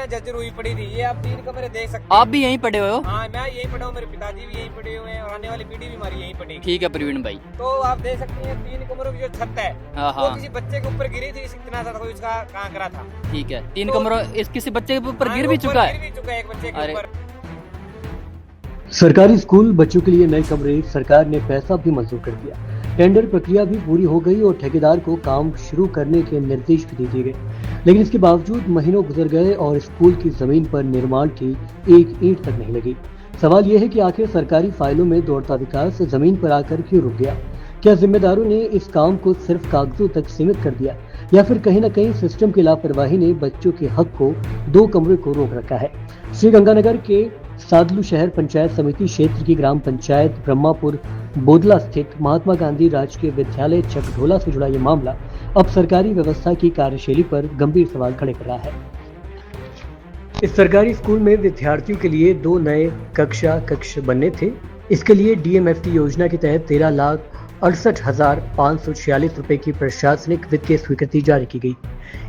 में जर्जर हुई पड़ी थी। ये आप 3 कमरे देख सकते हैं। आप भी यहीं पढ़े हुए हो? हाँ, मैं यहीं पढ़ा हूँ, मेरे पिताजी भी यहीं पढ़े हुए हैं और आने वाली पीढ़ी भी हमारी यहीं पढ़ेगी। ठीक है प्रवीण भाई। तो आप देख सकते हैं 3 कमरों की जो छत है हाँ वो हाँ किसी बच्चे के ऊपर गिरी थी, इतना सा कोई उसका कांकरा था। ठीक है, 3 तो- कमरों इस किसी बच्चे के ऊपर हाँ, गिर भी ऊपर चुका है। गिर भी चुका है एक बच्चे के अरे। ऊपर। सरकारी स्कूल बच्चों के लिए नए कमरे, सरकार ने पैसा भी मंजूर कर दिया। टेंडर प्रक्रिया भी पूरी हो गई और ठेकेदार को काम शुरू करने के निर्देश भी दे दिए गए। लेकिन इसके बावजूद महीनों गुजर गए और स्कूल की जमीन पर निर्माण की एक ईंट तक नहीं लगी। सवाल यह है कि आखिर सरकारी फाइलों में दौड़ता विकास जमीन पर आकर क्यों रुक गया? क्या जिम्मेदारों ने इस काम को सिर्फ कागजों तक सीमित कर दिया या फिर कहीं न कहीं सिस्टम की लापरवाही ने बच्चों के हक को 2 कमरे को रोक रखा है? श्रीगंगानगर के सादलू शहर पंचायत समिति क्षेत्र की ग्राम पंचायत ब्रह्मापुर बोदला स्थित महात्मा गांधी राजकीय विद्यालय चकढोला से जुड़ा ये मामला अब सरकारी व्यवस्था की कार्यशैली पर गंभीर सवाल खड़े कर रहा है। इस सरकारी स्कूल में विद्यार्थियों के लिए 2 नए कक्ष बनने थे। इसके लिए डीएमएफटी योजना के तहत 13,68,546 रुपए की प्रशासनिक वित्तीय स्वीकृति जारी की गई।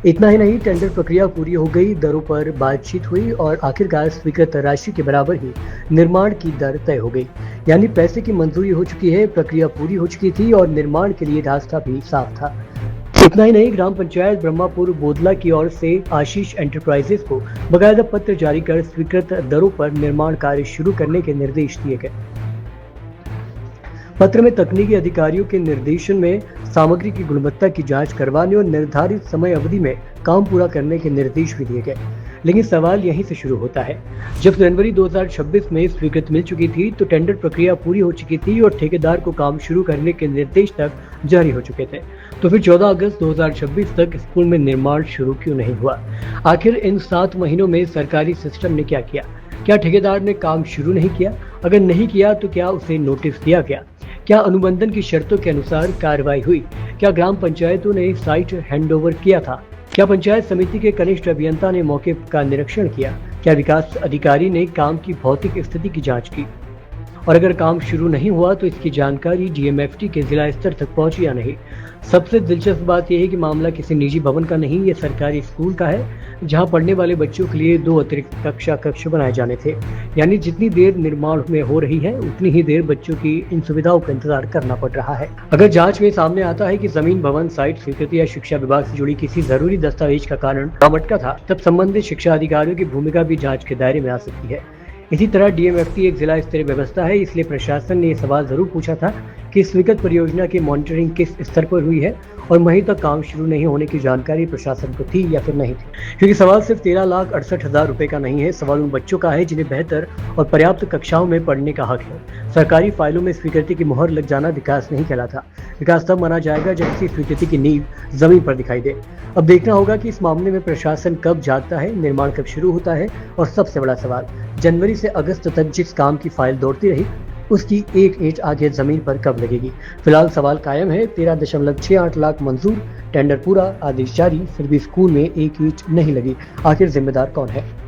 इतना ही नहीं, टेंडर प्रक्रिया पूरी हो गई, दरों पर बातचीत हुई और आखिरकार स्वीकृत राशि के बराबर ही निर्माण की दर तय हो गई। यानी पैसे की मंजूरी हो चुकी है, प्रक्रिया पूरी हो चुकी थी और निर्माण के लिए रास्ता भी साफ था। इतना ही नहीं, ग्राम पंचायत ब्रह्मापुर बोदला की ओर से आशीष एंटरप्राइजेस को बकायदा पत्र जारी कर स्वीकृत दरों पर निर्माण कार्य शुरू करने के निर्देश दिए गए। पत्र में तकनीकी अधिकारियों के निर्देशन में सामग्री की गुणवत्ता की जांच करवाने और निर्धारित समय अवधि में काम पूरा करने के निर्देश भी दिए गए। लेकिन सवाल यहीं से शुरू होता है। जब जनवरी 2026 में स्वीकृति मिल चुकी थी तो टेंडर प्रक्रिया पूरी हो चुकी थी और ठेकेदार को काम शुरू करने के निर्देश तक जारी हो चुके थे, तो फिर 14 अगस्त 2026 तक स्कूल में निर्माण शुरू क्यों नहीं हुआ? आखिर इन 7 महीनों में सरकारी सिस्टम ने क्या किया? क्या ठेकेदार ने काम शुरू नहीं किया? अगर नहीं किया तो क्या उसे नोटिस दिया गया? क्या अनुबंधन की शर्तों के अनुसार कार्रवाई हुई? क्या ग्राम पंचायतों ने साइट हैंडओवर किया था? क्या पंचायत समिति के कनिष्ठ अभियंता ने मौके का निरीक्षण किया? क्या विकास अधिकारी ने काम की भौतिक स्थिति की जांच की? और अगर काम शुरू नहीं हुआ तो इसकी जानकारी डीएमएफटी के जिला स्तर तक पहुंची या नहीं? सबसे दिलचस्प बात यह है कि मामला किसी निजी भवन का नहीं, ये सरकारी स्कूल का है, जहां पढ़ने वाले बच्चों के लिए 2 अतिरिक्त कक्ष बनाए जाने थे। यानी जितनी देर निर्माण में हो रही है उतनी ही देर बच्चों की इन सुविधाओं का इंतजार करना पड़ रहा है। अगर जांच में सामने आता है कि जमीन, भवन, साइट स्वीकृति या शिक्षा विभाग से जुड़ी किसी जरूरी दस्तावेज का कारण काम अटका था, तब संबंधित शिक्षा अधिकारियों की भूमिका भी जाँच के दायरे में आ सकती है। इसी तरह डीएमएफटी एक जिला स्तरीय व्यवस्था है, इसलिए प्रशासन ने यह सवाल जरूर पूछा था कि स्वीकृत परियोजना की मॉनिटरिंग किस स्तर पर हुई है और मई तक काम शुरू नहीं होने की जानकारी प्रशासन को थी या फिर नहीं थी। क्योंकि सवाल सिर्फ 13,68,000 रुपए का नहीं है, सवाल उन बच्चों का है जिन्हें बेहतर और पर्याप्त कक्षाओं में पढ़ने का हक है। सरकारी फाइलों में स्वीकृति की मुहर लग जाना विकास नहीं कहलाता। विकास तब माना जाएगा जब इसी स्वीकृति की नींव जमीन पर दिखाई दे। अब देखना होगा कि इस मामले में प्रशासन कब जागता है, निर्माण कब शुरू होता है और सबसे बड़ा सवाल, जनवरी से अगस्त तक जिस काम की फाइल दौड़ती रही उसकी एक ईंट आगे जमीन पर कब लगेगी? फिलहाल सवाल कायम है। 13.68 लाख मंजूर, टेंडर पूरा, आदेश जारी, फिर भी स्कूल में एक ईंट नहीं लगी। आखिर जिम्मेदार कौन है?